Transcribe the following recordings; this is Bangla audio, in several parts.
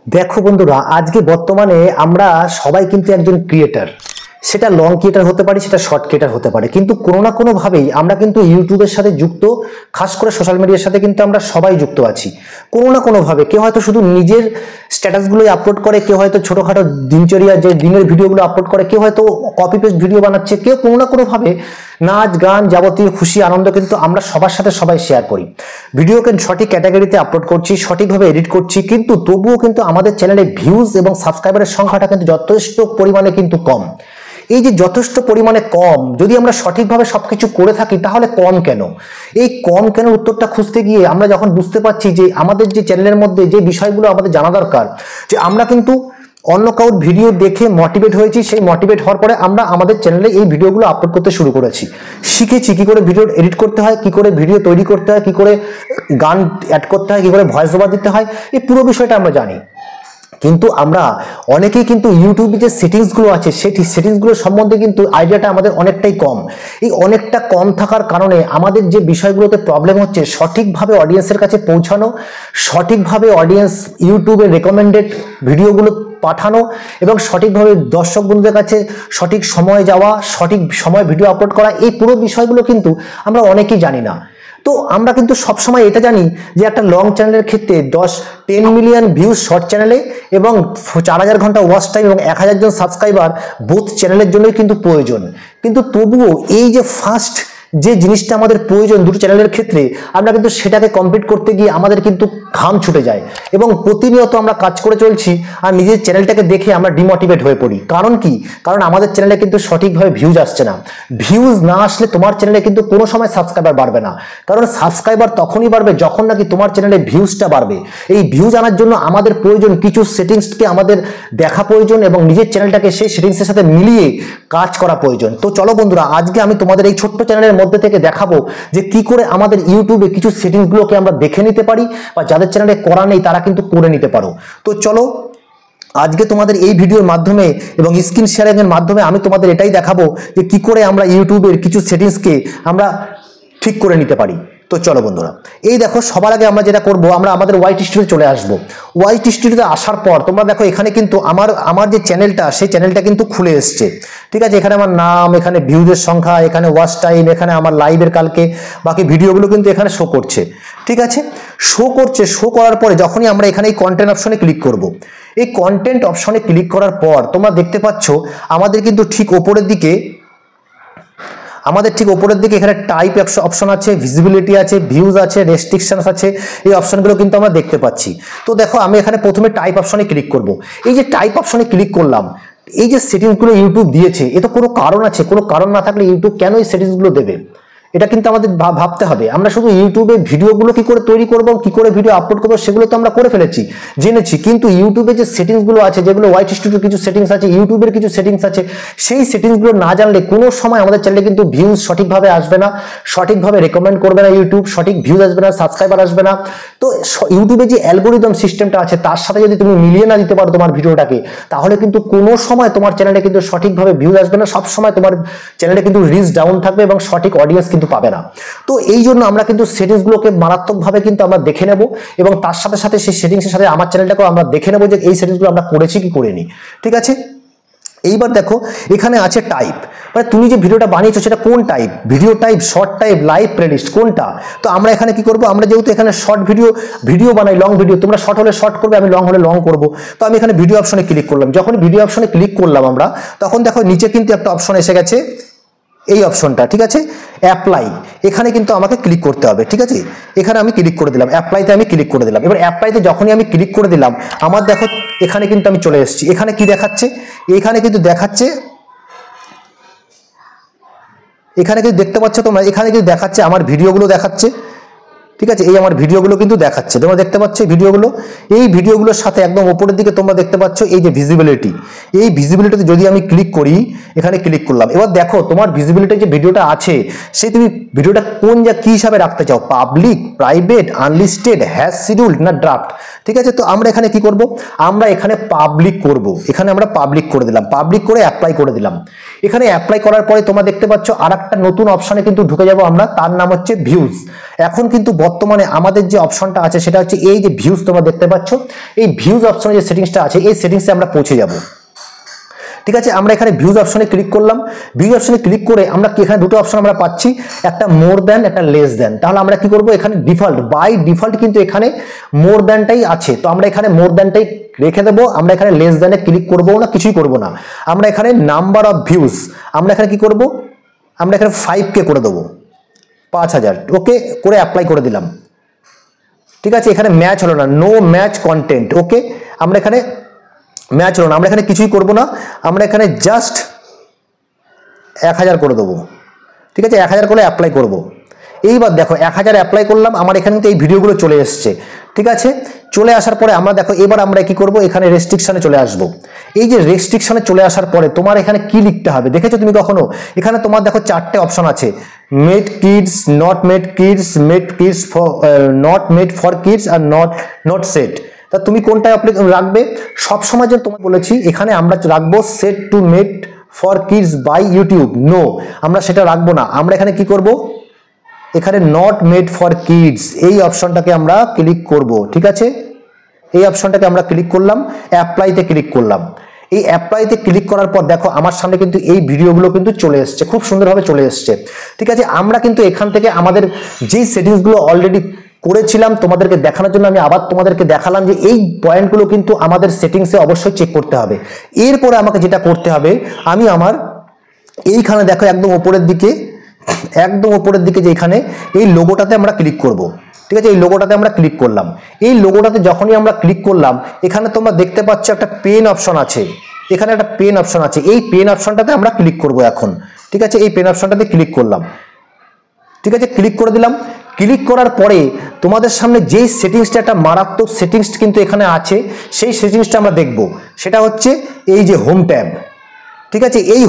দেখো বন্ধুরা, আজকে বর্তমানে আমরা সবাই কিন্তু একজন ক্রিয়েটার। সেটা লং ক্রিয়েটার হতে পারে, সেটা শর্ট ক্রিয়েটার হতে পারে, কিন্তু কোনো না কোনো ভাবেই আমরা কিন্তু ইউটিউবের সাথে যুক্ত। খাস করে সোশ্যাল মিডিয়ার সাথে কিন্তু আমরা সবাই যুক্ত আছি কোনো না কোনো ভাবে। কেউ হয়তো শুধু নিজের স্ট্যাটাসগুলোই আপলোড করে, কেউ হয়তো ছোটখাটো দিনচর্যা যে দিনের ভিডিওগুলো আপলোড করে, কেউ হয়তো কপি পেস্ট ভিডিও বানাচ্ছে, কেউ কোনো না কোনো ভাবে নাচ গান যাবতীয় খুশি আনন্দ কিন্তু আমরা সবার সাথে সবাই শেয়ার করি। ভিডিওকে সঠিক ক্যাটাগরিতে আপলোড করছি, সঠিকভাবে এডিট করছি, কিন্তু তবুও কিন্তু আমাদের চ্যানেলে ভিউজ এবং সাবস্ক্রাইবারের সংখ্যাটা কিন্তু যথেষ্ট পরিমাণে কিন্তু কম। এই যে যথেষ্ট পরিমাণে কম, যদি আমরা সঠিকভাবে সবকিছু করে থাকি তাহলে কম কেন? এই কম কেন উত্তরটা খুঁজতে গিয়ে আমরা যখন বুঝতে পারছি যে আমাদের যে চ্যানেলের মধ্যে যে বিষয়গুলো আমাদের জানা দরকার, যে আমরা কিন্তু অন্য কারোর ভিডিও দেখে মোটিভেট হয়েছি, সেই মোটিভেট হওয়ার পরে আমরা আমাদের চ্যানেলে এই ভিডিওগুলো আপলোড করতে শুরু করেছি। শিখেছি কি করে ভিডিও এডিট করতে হয়, কি করে ভিডিও তৈরি করতে হয়, কি করে গান অ্যাড করতে হয়, কি করে ভয়েস ওভার দিতে হয়, এই পুরো বিষয়টা আমরা জানি। কিন্তু আমরা অনেকেই কিন্তু ইউটিউবে যে সেটিংসগুলো আছে সেই সেটিংসগুলো সম্বন্ধে কিন্তু আইডিয়াটা আমাদের অনেকটাই কম। এই অনেকটা কম থাকার কারণে আমাদের যে বিষয়গুলোতে প্রবলেম হচ্ছে, সঠিকভাবে অডিয়েন্সের কাছে পৌঁছানো, সঠিকভাবে অডিয়েন্স ইউটিউবে রেকমেন্ডেড ভিডিওগুলো পাঠানো এবং সঠিকভাবে দর্শক বন্ধুদের কাছে সঠিক সময় যাওয়া, সঠিক সময় ভিডিও আপলোড করা, এই পুরো বিষয়গুলো কিন্তু আমরা অনেকেই জানি না। তো আমরা কিন্তু সবসময় এটা জানি যে একটা লং চ্যানেলের ক্ষেত্রে 10 মিলিয়ন ভিউজ শর্ট চ্যানেলে এবং 4000 ঘন্টা ওয়াচ টাইম এবং 1000 জন সাবস্ক্রাইবার বোথ চ্যানেলের জন্যই কিন্তু প্রয়োজন। কিন্তু তবুও এই যে ফার্স্ট যে জিনিসটা আমাদের প্রয়োজন দুটো চ্যানেলের ক্ষেত্রে, আমরা কিন্তু সেটাকে কমপ্লিট করতে গিয়ে আমাদের কিন্তু ঘাম ছুটে যায় এবং প্রতিনিয়ত আমরা কাজ করে চলছি আর নিজের চ্যানেলটাকে দেখে আমরা ডিমোটিভেট হয়ে পড়ি। কারণ কি? কারণ আমাদের চ্যানেলে কিন্তু সঠিকভাবে ভিউজ আসছে না। ভিউজ না আসলে তোমার চ্যানেলে কিন্তু কোনো সময় সাবস্ক্রাইবার বাড়বে না, কারণ সাবস্ক্রাইবার তখনই বাড়বে যখন নাকি তোমার চ্যানেলে ভিউজটা বাড়বে। এই ভিউজ আনার জন্য আমাদের প্রয়োজন কিছু সেটিংসকে আমাদের দেখা প্রয়োজন এবং নিজের চ্যানেলটাকে সেই সেটিংসের সাথে মিলিয়ে কাজ করা প্রয়োজন। তো চলো বন্ধুরা, আজকে আমি তোমাদের এই ছোট্ট চ্যানেলের মধ্যে থেকে দেখাবো যে কি করে আমাদের ইউটিউবে কিছু সেটিংসগুলোকে আমরা দেখে নিতে পারি, বা যাদের চ্যানেলে করা নেই তারা কিন্তু করে নিতে পারো। তো চলো আজকে তোমাদের এই ভিডিওর মাধ্যমে এবং স্ক্রিন শেয়ারিং এর মাধ্যমে আমি তোমাদের এটাই দেখাবো যে কি করে আমরা ইউটিউবের কিছু সেটিংসকে আমরা ঠিক করে নিতে পারি। তো চলো বন্ধুরা, এই দেখো সবার আগে আমরা যেটা করব, আমরা আমাদের ওয়াইট স্টুডিওতে চলে আসবো। ওয়াইট স্টুডিওতে আসার পর তোমরা দেখো এখানে কিন্তু আমার যে চ্যানেলটা, সেই চ্যানেলটা কিন্তু খুলে এসছে। ঠিক আছে, এখানে আমার নাম, এখানে ভিউজের সংখ্যা, এখানে ওয়াচ টাইম, এখানে আমার লাইভের কালকে বাকি ভিডিওগুলো কিন্তু এখানে শো করছে। ঠিক আছে, শো করছে। শো করার পরে যখনই আমরা এখানে এই কন্টেন্ট অপশনে ক্লিক করব, এই কন্টেন্ট অপশনে ক্লিক করার পর তোমরা দেখতে পাচ্ছ আমাদের কিন্তু ঠিক ওপরের দিকে এখানে টাইপ অপশন আছে, ভিজিবিলিটি আছে, ভিউজ আছে, রেস্ট্রিকশনস আছে, এই অপশনগুলো কিন্তু আমরা দেখতে পাচ্ছি। তো দেখো আমি এখানে প্রথমে টাইপ অপশনে ক্লিক করব। এই যে টাইপ অপশনে ক্লিক করলাম, এই যে সেটিংসগুলো ইউটিউব দিয়েছে, এ তো কোনো কারণ আছে। কোনো কারণ না থাকলে ইউটিউব কেন এই সেটিংসগুলো দেবে? এটা কিন্তু আমাদের ভাবতে হবে। আমরা শুধু ইউটিউবে ভিডিওগুলো কি করে তৈরি করবো, কি করে ভিডিও আপলোড করবো, সেগুলো তো আমরা করে ফেলেছি, জেনেছি, কিন্তু ইউটিউবে যে সেটিংসগুলো আছে, যেগুলো ওয়াইট স্টুডিওর কিছু সেটিংস আছে, ইউটিউবের কিছু সেটিংস আছে, সেই সেটিংসগুলো না জানলে কোনো সময় আমাদের চ্যানেলে কিন্তু ভিউজ সঠিকভাবে আসবে না, সঠিকভাবে রেকমেন্ড করবে না ইউটিউব, সঠিক ভিউজ আসবে না, সাবস্ক্রাইবার আসবে না। তো ইউটিউবে যে অ্যালগোরিদম সিস্টেমটা আছে তার সাথে যদি তুমি মিলিয়ে না দিতে পারো তোমার ভিডিওটাকে, তাহলে কিন্তু কোনো সময় তোমার চ্যানেলে কিন্তু সঠিকভাবে ভিউজ আসবে না। সব সময় তোমার চ্যানেলে কিন্তু রিচ ডাউন থাকবে এবং সঠিক অডিয়েন্স কিন্তু পাবে না। তো এই জন্য আমরা কিন্তু সেটিংসগুলোকে মারাত্মকভাবে কিন্তু আমরা দেখে নেব এবং তার সাথে সাথে সেই সেটিংসের সাথে আমার চ্যানেলটাকেও আমরা দেখে নেব যে এই সেটিংসগুলো আমরা করেছি কি করিনি। ঠিক আছে, এইবার দেখো এখানে আছে টাইপ, মানে তুমি যে ভিডিওটা বানিয়েছো সেটা কোন type, video type, short type, live playlist, কোনটা? তো আমরা এখানে কি করব, আমরা যেহেতু এখানে শর্ট ভিডিও বানাই, লং ভিডিও, তোমরা শর্ট হলে শর্ট করবে, আমি লং হলে লং করব। তো আমি এখানে ভিডিও অপশনে ক্লিক করলাম। যখন ভিডিও অপশনে ক্লিক করলাম আমরা, তখন দেখো নিচে কিন্তু একটা অপশন এসে গেছে, এই অপশনটা। ঠিক আছে, অ্যাপ্লাই, এখানে কিন্তু আমাকে ক্লিক করতে হবে। ঠিক আছে, এখানে আমি ক্লিক করে দিলাম, অ্যাপ্লাইতে আমি ক্লিক করে দিলাম। এবার অ্যাপ্লাইতে যখনই আমি ক্লিক করে দিলাম, আমার দেখো এখানে কিন্তু আমি চলে এসেছি। এখানে কি দেখাচ্ছে? এখানে কিন্তু দেখাচ্ছে, এখানে কিন্তু দেখতে পাচ্ছ তোমরা, এখানে কিন্তু দেখাচ্ছে আমার ভিডিওগুলো দেখাচ্ছে। ঠিক আছে, এই আমার ভিডিওগুলো কিন্তু দেখাচ্ছে, তোমরা দেখতে পাচ্ছ এই ভিডিওগুলো। এই ভিডিওগুলোর সাথে একদম উপরের দিকে তোমরা দেখতে পাচ্ছ এই যে ভিজিবিলিটি, এই ভিজিবিলিটিতে যদি আমি ক্লিক করি, এখানে ক্লিক করলাম, এবার দেখো তোমার ভিজিবিলিটি যে ভিডিওটা আছে, সেই তুমি ভিডিওটা কি হিসাবে রাখতে চাও, public, private, unlisted, hash scheduled না ড্রাফট। ঠিক আছে, তো আমরা এখানে কি করব, আমরা এখানে পাবলিক করব। এখানে আমরা পাবলিক করে দিলাম, পাবলিক করে অ্যাপ্লাই করে দিলাম। এখানে অ্যাপ্লাই করার পরে তোমরা দেখতে পাচ্ছ আরেকটা নতুন অপশনে কিন্তু ঢুকে যাব আমরা, তার নাম হচ্ছে ভিউজ। এখন কিন্তু বর্তমানে আমাদের যে অপশনটা আছে সেটা হচ্ছে এই যে ভিউজ তোমরা দেখতে পাচ্ছ, এই ভিউজ অপশনে যে সেটিংসটা আছে এই সেটিংসে আমরা পৌঁছে যাব। ঠিক আছে, আমরা এখানে ভিউজ অপশনে ক্লিক করলাম। ভিউজ অপশনে ক্লিক করে আমরা কি এখানে দুটো অপশন আমরা পাচ্ছি, একটা মোর দ্যান, একটা লেস দ্যান। তাহলে আমরা কি করব, এখানে ডিফল্ট বাই ডিফল্ট কিন্তু এখানে মোর দ্যানটাই আছে, তো আমরা এখানে মোর দ্যানটাই রেখে দেবো। আমরা এখানে লেস দ্যানে ক্লিক করবো না, কিছুই করব না। আমরা এখানে নাম্বার অফ ভিউজ আমরা এখানে কি করব, আমরা এখানে 5K করে দেবো, 5000 ওকে করে অ্যাপ্লাই করে দিলাম। ঠিক আছে, এখানে ম্যাচ হলো না, নো ম্যাচ কন্টেন্ট, ওকে আমরা এখানে ম্যাচ হলো না, আমরা এখানে কিছুই করব না, আমরা এখানে জাস্ট 1000 করে দেবো। ঠিক আছে, 1000 করে অ্যাপ্লাই করব। এইবার দেখো 1000 অ্যাপ্লাই করলাম, আমার এখানে কিন্তু এই ভিডিওগুলো চলে এসছে। ঠিক আছে, চলে আসার পরে আমরা দেখো এবার আমরা কি করব, এখানে রেস্ট্রিকশনে চলে আসব। এই যে রেস্ট্রিকশনে চলে আসার পরে তোমার এখানে কি লিখতে হবে দেখেছো তুমি কখনো? এখানে তোমার দেখো 4টে অপশন আছে, made kids, not made kids, made kids for, not made for kids আর নট সেট। তা তুমি কোনটা রাখবে? সবসময় যে তোমায় বলেছি এখানে আমরা রাখবো set to made for kids by YouTube, no আমরা সেটা রাখবো না। আমরা এখানে কি করব, এখানে নট মেড ফর কিডস এই অপশনটাকে আমরা ক্লিক করব। ঠিক আছে, এই অপশনটাকে আমরা ক্লিক করলাম, অ্যাপ্লাইতে ক্লিক করলাম। এই অ্যাপ্লাইতে ক্লিক করার পর দেখো আমার সামনে কিন্তু এই ভিডিওগুলো কিন্তু চলে এসছে, খুব সুন্দরভাবে চলে এসছে। ঠিক আছে, আমরা কিন্তু এখান থেকে আমাদের যেই সেটিংসগুলো অলরেডি করেছিলাম তোমাদেরকে দেখানোর জন্য আমি আবার তোমাদেরকে দেখালাম যে এই পয়েন্টগুলো কিন্তু আমাদের সেটিংসে অবশ্যই চেক করতে হবে। এরপরে আমাকে যেটা করতে হবে, আমি আমার এইখানে দেখো একদম ওপরের দিকে যে এখানে এই লোগোটাতে আমরা ক্লিক করব। ঠিক আছে, এই লোগোটাতে আমরা ক্লিক করলাম। এই লোগোটাতে যখনই আমরা ক্লিক করলাম এখানে তোমরা দেখতে পাচ্ছ একটা পেন অপশন আছে, এখানে একটা পেন অপশন আছে, এই পেন অপশনটাতে আমরা ক্লিক করব এখন। ঠিক আছে, এই পেন অপশনটাতে ক্লিক করলাম। ঠিক আছে, ক্লিক করে দিলাম। ক্লিক করার পরে তোমাদের সামনে যেই সেটিংসটা, একটা মারাত্মক সেটিংস কিন্তু এখানে আছে, সেই সেটিংসটা আমরা দেখব। সেটা হচ্ছে এই যে হোম ট্যাব। ঠিক আছে, এই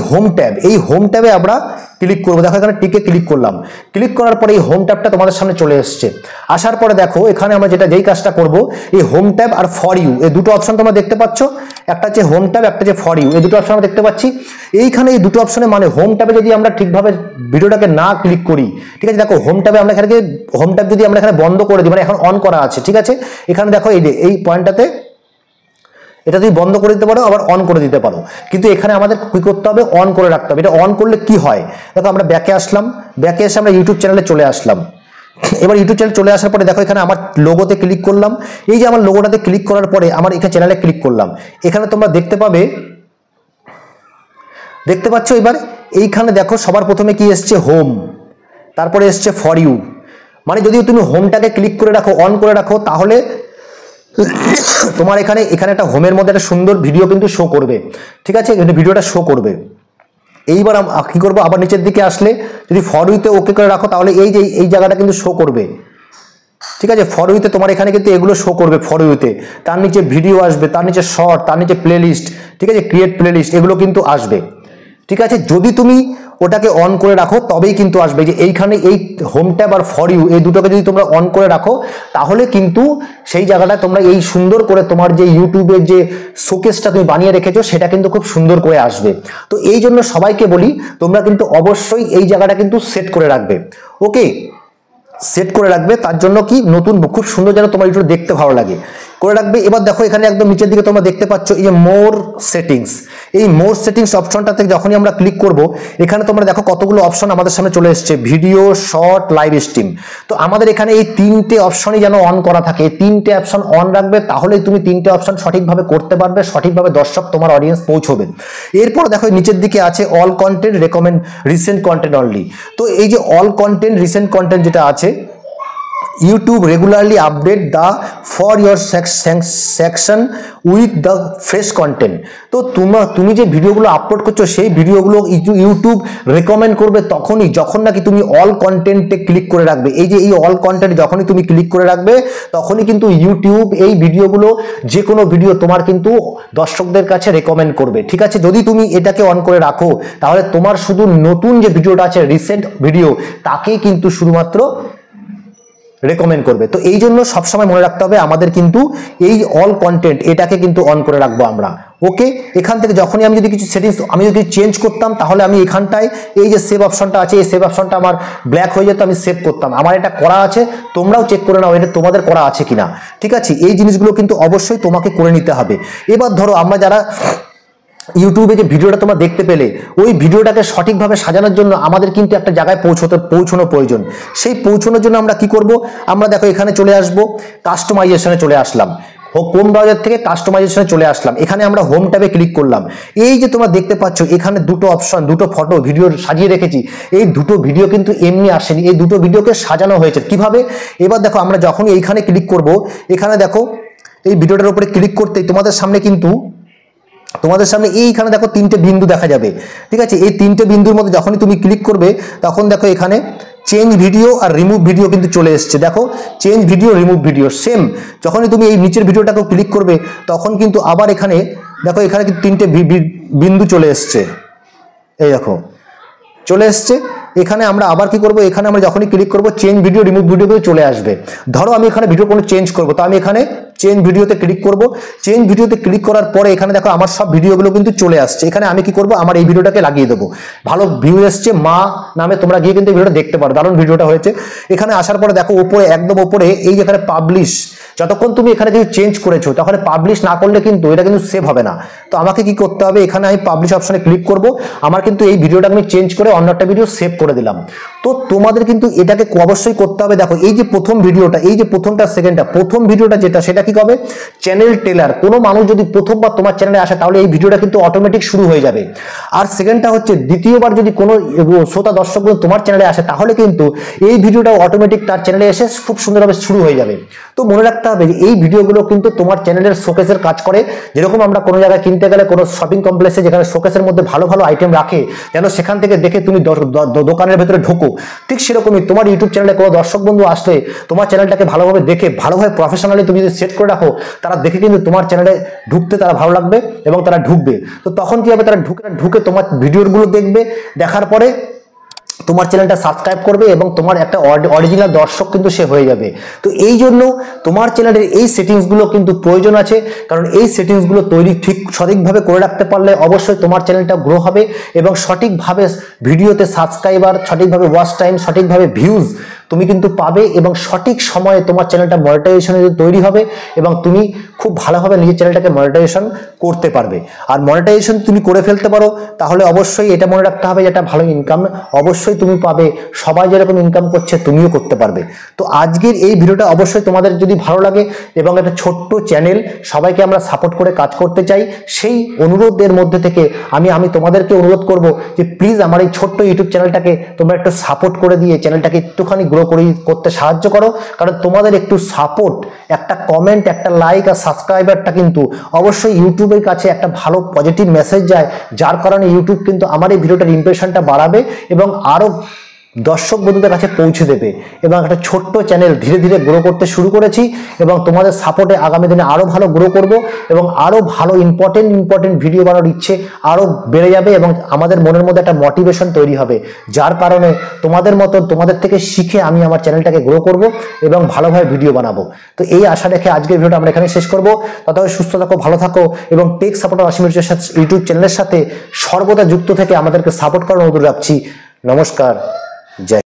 হোম ট্যাবে আমরা ক্লিক করবো। দেখো এখানে টিকে ক্লিক করলাম, ক্লিক করার পরে এই হোম ট্যাবটা তোমাদের সামনে চলে এসছে। আসার পরে দেখো এখানে আমরা যেই কাজটা করব, এই হোম ট্যাব আর ফর ইউ এই দুটো অপশন তোমরা দেখতে পাচ্ছ, একটা হচ্ছে হোম ট্যাব, একটা হচ্ছে ফর ইউ, এই দুটো অপশন আমরা দেখতে পাচ্ছি। এইখানে এই দুটো অপশনে মানে হোম ট্যাবে যদি আমরা ঠিকভাবে ভিডিওটাকে না ক্লিক করি, ঠিক আছে, দেখো হোম ট্যাবে আমরা এখানে হোম ট্যাব যদি আমরা এখানে বন্ধ করে দিই, মানে এখন অন করা আছে। ঠিক আছে, এখানে দেখো এই পয়েন্টটাতে এটা তুমি বন্ধ করে দিতে পারো, আবার অন করে দিতে পারো, কিন্তু এখানে আমাদের কি করতে হবে, অন করে রাখতে হবে। এটা অন করলে কি হয় দেখো, আমরা ব্যাকে আসলাম, ব্যাকে এসে আমরা ইউটিউব চ্যানেলে চলে আসলাম। এবার ইউটিউব চ্যানেল চলে আসার পরে দেখো এখানে আমার লোগোতে ক্লিক করলাম। এই যে আমার লোগোটাতে ক্লিক করার পরে আমার এখানে চ্যানেলে ক্লিক করলাম, এখানে তোমরা দেখতে পাচ্ছ এবার এইখানে দেখো সবার প্রথমে কি এসছে, হোম, তারপরে এসছে ফর ইউ। মানে যদি তুমি হোমটাকে ক্লিক করে রাখো, অন করে রাখো, তাহলে তোমার এখানে একটা হোমের মধ্যে একটা সুন্দর ভিডিও কিন্তু শো করবে। ঠিক আছে, ভিডিওটা শো করবে। এইবার কি করবো, আবার নিচের দিকে আসলে যদি ফর ইউতে ওকে করে রাখো, তাহলে এই জায়গাটা কিন্তু শো করবে। ঠিক আছে, ফর ইউতে তোমার এখানে কিন্তু এগুলো শো করবে। ফর ইউতে তার নিচে ভিডিও আসবে, তার নিচে শর্ট, তার নিচে প্লেলিস্ট, ঠিক আছে, ক্রিয়েট প্লেলিস্ট, এগুলো কিন্তু আসবে। ঠিক আছে, যদি তুমি ওটাকে অন করে রাখো তবেই কিন্তু আসবে। যে এইখানে এই হোম ট্যাব আর ফর ইউ এই দুটোকে যদি তোমরা অন করে রাখো, তাহলে কিন্তু সেই জায়গাটা তোমরা এই সুন্দর করে তোমার যে ইউটিউবের যে শোকেসটা তুমি বানিয়ে রেখেছো সেটা কিন্তু খুব সুন্দর করে আসবে। তো এই জন্য সবাইকে বলি তোমরা কিন্তু অবশ্যই এই জায়গাটা কিন্তু সেট করে রাখবে। ওকে, সেট করে রাখবে, তার জন্য কি নতুন খুব সুন্দর যেন তোমার ইউটিউব দেখতে ভালো লাগে করে রাখবে। এবার দেখো এখানে একদম নিচের দিকে তোমরা দেখতে পাচ্ছ এই যে মোর সেটিংস, এই মোর সেটিংস অপশনটাতে যখনই আমরা ক্লিক করব, এখানে তোমরা দেখো কতগুলো অপশন আমাদের সামনে চলে এসছে, ভিডিও, শর্ট, লাইভ স্ট্রিম। তো আমাদের এখানে এই 3টে অপশনই যেন অন করা থাকে, এই 3টে অপশন অন রাখবে, তাহলেই তুমি 3টে অপশন সঠিকভাবে করতে পারবে, সঠিকভাবে দর্শক তোমার অডিয়েন্স পৌঁছবে। এরপর দেখো নিচের দিকে আছে all content, recommend recent content only. তো এই যে অল কন্টেন্ট, রিসেন্ট কন্টেন্ট যেটা আছে, YouTube regularly update the for your section with the fresh content। তো তুমি যে ভিডিওগুলো আপলোড করছো সেই ভিডিওগুলো ইউটিউব রেকমেন্ড করবে তখনই যখন নাকি তুমি অল কন্টেন্টে ক্লিক করে রাখবে। এই যে এই অল কন্টেন্ট যখনই তুমি ক্লিক করে রাখবে তখনই কিন্তু ইউটিউব এই ভিডিওগুলো, যে কোনো ভিডিও তোমার কিন্তু দর্শকদের কাছে রেকমেন্ড করবে। ঠিক আছে, যদি তুমি এটাকে অন করে রাখো তাহলে তোমার শুধু নতুন যে ভিডিওটা আছে, রিসেন্ট ভিডিও, তাকেই কিন্তু শুধুমাত্র রেকমেন্ড করবে। তো এই জন্য সবসময় মনে রাখতে হবে আমাদের কিন্তু এই অল কন্টেন্ট এটাকে কিন্তু অন করে রাখবো আমরা। ওকে, এখান থেকে যখনই আমি যদি কিছু সেটিংস আমি যদি চেঞ্জ করতাম, তাহলে আমি এখানটায় এই যে সেভ অপশনটা আছে, এই সেভ অপশনটা আমার ব্ল্যাক হয়ে যেত, আমি সেভ করতাম। আমার এটা করা আছে, তোমরাও চেক করে নাও এটা তোমাদের করা আছে কিনা। ঠিক আছে, এই জিনিসগুলো কিন্তু অবশ্যই তোমাকে করে নিতে হবে। এবার ধরো আমরা যারা ইউটিউবে যে ভিডিওটা তোমরা দেখতে পেলে, ওই ভিডিওটাকে সঠিকভাবে সাজানোর জন্য আমাদের কিন্তু একটা জায়গায় পৌঁছানো প্রয়োজন। সেই পৌঁছানোর জন্য আমরা কি করব, আমরা দেখো এখানে চলে আসব, কাস্টমাইজেশনে চলে আসলাম, হোম ব্রাউজার থেকে কাস্টমাইজেশনে চলে আসলাম। এখানে আমরা হোম ট্যাবে ক্লিক করলাম। এই যে তোমরা দেখতে পাচ্ছ এখানে দুটো অপশন, দুটো ফটো ভিডিও সাজিয়ে রেখেছি। এই দুটো ভিডিও কিন্তু এমনি আসেনি, এই দুটো ভিডিওকে সাজানো হয়েছে কিভাবে। এবার দেখো আমরা যখন এইখানে ক্লিক করব, এখানে দেখো এই ভিডিওটার উপরে ক্লিক করতেই তোমাদের সামনে এইখানে দেখো তিনটে বিন্দু দেখা যাবে। ঠিক আছে, এই তিনটে বিন্দুর মধ্যে যখনই তুমি ক্লিক করবে, তখন দেখো এখানে চেঞ্জ ভিডিও আর রিমুভ ভিডিও কিন্তু চলে এসছে। দেখো change video, remove video same. যখনই তুমি এই নিচের ভিডিওটাকেও ক্লিক করবে, তখন কিন্তু আবার এখানে দেখো এখানে কিন্তু তিনটে বিন্দু চলে এসছে। এই দেখো চলে এসছে। এখানে আমরা আবার কি করব, এখানে আমরা যখনই ক্লিক করব চেঞ্জ ভিডিও, রিমুভ ভিডিও করে চলে আসবে। ধরো আমি এখানে ভিডিও কোনো চেঞ্জ করব, তো আমি এখানে চেঞ্জ ভিডিওতে ক্লিক করব। চেঞ্জ ভিডিওতে ক্লিক করার পরে এখানে দেখো আমার সব ভিডিওগুলো কিন্তু চলে আসছে। এখানে আমি কি করব, আমার এই ভিডিওটাকে লাগিয়ে দেবো। ভালো ভিউ এসছে, মা নামে, তোমরা গিয়ে কিন্তু ভিডিওটা দেখতে পারো, দারুণ ভিডিওটা হয়েছে। এখানে আসার পরে দেখো উপরে, একদম উপরে এই যেখানে পাবলিশ, যতক্ষণ তুমি এখানে কিছু চেঞ্জ করেছো, তখন পাবলিশ না করলে কিন্তু এটা কিন্তু সেভ হবে না। তো আমাকে কি করতে হবে, এখানে আমি পাবলিশ অপশনে ক্লিক করব। আমার কিন্তু এই ভিডিওটা আমি চেঞ্জ করে অন্য একটা ভিডিও সেভ করে দিলাম। তো তোমাদের কিন্তু এটাকে অবশ্যই করতে হবে। দেখো এই যে প্রথম ভিডিওটা, এই যে প্রথমটা সেকেন্ডটা, প্রথম ভিডিওটা যেটা, সেটা কি হবে, চ্যানেল টেলার। কোনো মানুষ যদি প্রথমবার তোমার চ্যানেলে আসে, তাহলে এই ভিডিওটা কিন্তু অটোমেটিক শুরু হয়ে যাবে। আর সেকেন্ডটা হচ্ছে, দ্বিতীয়বার যদি কোনো শ্রোতা দর্শক তোমার চ্যানেলে আসে, তাহলে কিন্তু এই ভিডিওটা অটোমেটিক তার চ্যানেলে এসে খুব সুন্দরভাবে শুরু হয়ে যাবে। তো মনে রাখতে হবে যে এই ভিডিওগুলো কিন্তু তোমার চ্যানেলের শোকেসের কাজ করে। যেরকম আমরা কোনো জায়গায় কিনতে গেলে, কোনো শপিং কমপ্লেক্সে যেখানে শোকেসের মধ্যে ভালো ভালো আইটেম রাখে, যেন সেখান থেকে দেখে তুমি দোকানের ভেতরে ঢোকো, ঠিক সেরকমই তোমার ইউটিউব চ্যানেলে কোনো দর্শক বন্ধু আসলে তোমার চ্যানেলটাকে ভালোভাবে দেখে, ভালোভাবে প্রফেশনালি তুমি যদি সেট করে রাখো, তারা দেখে কিন্তু তোমার চ্যানেলে ঢুকতে তারা ভালো লাগবে এবং তারা ঢুকবে। তো তখন কি হবে, তারা ঢুকে তোমার ভিডিওগুলো দেখবে, দেখার পরে তোমার চ্যানেলটা সাবস্ক্রাইব করবে এবং তোমার একটা অরিজিনাল দর্শক কিন্তু সে হয়ে যাবে। তো এই জন্য তোমার চ্যানেলের এই সেটিংসগুলো কিন্তু প্রয়োজন আছে, কারণ এই সেটিংসগুলো সঠিকভাবে করে রাখতে পারলে অবশ্যই তোমার চ্যানেলটা গ্রো হবে এবং সঠিকভাবে ভিডিওতে সাবস্ক্রাইবার, সঠিকভাবে ওয়াচ টাইম, সঠিকভাবে ভিউজ তুমি কিন্তু পাবে এবং সঠিক সময়ে তোমার চ্যানেলটা মনিটাইজেশন তৈরি হবে এবং তুমি খুব ভালোভাবে নিজের চ্যানেলটাকে মনিটাইজেশন করতে পারবে। আর মনিটাইজেশন তুমি করে ফেলতে পারো, তাহলে অবশ্যই এটা মনে রাখতে হবে যে এটা ভালো ইনকাম অবশ্যই তুমি পাবে। সবাই যেরকম ইনকাম করছে তুমিও করতে পারবে। তো আজকের এই ভিডিওটা অবশ্যই তোমাদের যদি ভালো লাগে এবং একটা ছোট্ট চ্যানেল, সবাইকে আমরা সাপোর্ট করে কাজ করতে চাই, সেই অনুরোধের মধ্যে থেকে আমি তোমাদেরকে অনুরোধ করব যে প্লিজ আমার এই ছোট্ট ইউটিউব চ্যানেলটাকে তোমরা একটু সাপোর্ট করে দিয়ে চ্যানেলটাকে একটুখানি গ্রো করতে সাহায্য করো। কারণ তোমাদের একটু সাপোর্ট, একটা কমেন্ট, একটা লাইক আর সাবস্ক্রাইবারটা কিন্তু অবশ্যই ইউটিউবের কাছে একটা ভালো পজিটিভ মেসেজ যায়, যার কারণে ইউটিউব কিন্তু আমার এই ভিডিওটার ইমপ্রেশনটা বাড়াবে এবং আরো দর্শক বন্ধুদের কাছে পৌঁছে দেবে। এবং একটা ছোট্ট চ্যানেল ধীরে ধীরে গ্রো করতে শুরু করেছি এবং তোমাদের সাপোর্টে আগামী দিনে আরো ভালো গ্রো করব এবং আরো ভালো ইম্পর্টেন্ট ভিডিও বানানোর ইচ্ছে আরো বেড়ে যাবে এবং আমাদের মনের মধ্যে একটা মোটিভেশন তৈরি হবে, যার কারণে তোমাদের থেকে শিখে আমি আমার চ্যানেলটাকে গ্রো করব এবং ভালোভাবে ভিডিও বানাবো। তো এই আশা রেখে আজকের ভিডিওটা আমরা এখানে শেষ করব। ততক্ষণ সুস্থ থাকো, ভালো থাকো এবং টেক সাপোর্টার অসীম ইউটিউব চ্যানেলের সাথে সর্বদা যুক্ত থেকে আমাদেরকে সাপোর্ট করার অনুরোধ রাখছি। নমস্কার, জয়।